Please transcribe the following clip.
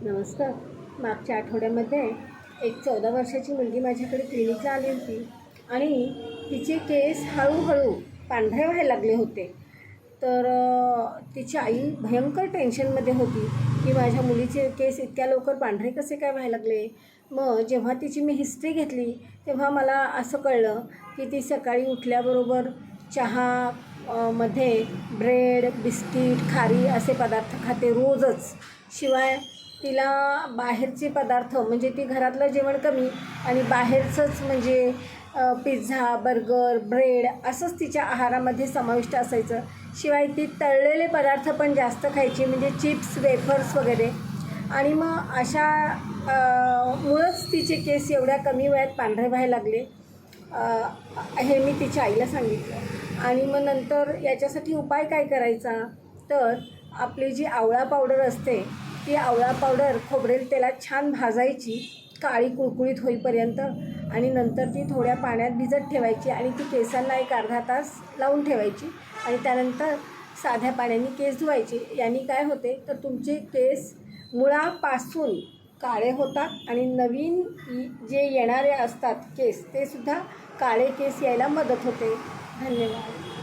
नमस्कार. मागच्या आठवड्यामध्ये एक 14 वर्षाची मुलगी माझ्याकडे क्लिनिकला आली होती आणि तिचे केस हळूहळू पांढरे व्हायला लागले होते. तर तिची आई भयंकर टेन्शनमध्ये होती की माझ्या मुलीचे केस इतक्या लवकर पांढरे कसे काय व्हायला लागले. मग जेव्हा तिची मी हिस्ट्री घेतली तेव्हा मला असं कळलं की ती सकाळी उठल्याबरोबर चहा मध्ये ब्रेड, बिस्किट, खारी असे पदार्थ खाते रोजच. शिवाय तिला बाहेरचे पदार्थ म्हणजे ती घरातलं जेवण कमी आणि बाहेरचंच म्हणजे पिझ्झा, बर्गर, ब्रेड असंच तिच्या आहारामध्ये समाविष्ट असायचं. शिवाय ती तळलेले पदार्थ पण जास्त खायची म्हणजे चिप्स, वेफर्स वगैरे. आणि मग अशा मुळंच तिचे केस एवढ्या कमी वयात पांढरे व्हायला लागले. हे मी तिच्या आईला सांगितलं. आणि मग नंतर याच्यासाठी उपाय काय करायचा, तर आपली जी आवळा पावडर असते ती आवळा पावडर खोबरेल तेलात छान भाजायची काळी कुळकुळीत होईपर्यंत आणि नंतर ती थोड्या पाण्यात भिजत ठेवायची आणि ती केसांना एक अर्धा तास लावून ठेवायची आणि त्यानंतर साध्या पाण्याने केस धुवायचे. याने काय होते तर तुमचे केस मुळापासून काळे होतात आणि नवीन जे येणारे असतात केस ते सुद्धा काळे केस यायला मदत होते. धन्यवाद.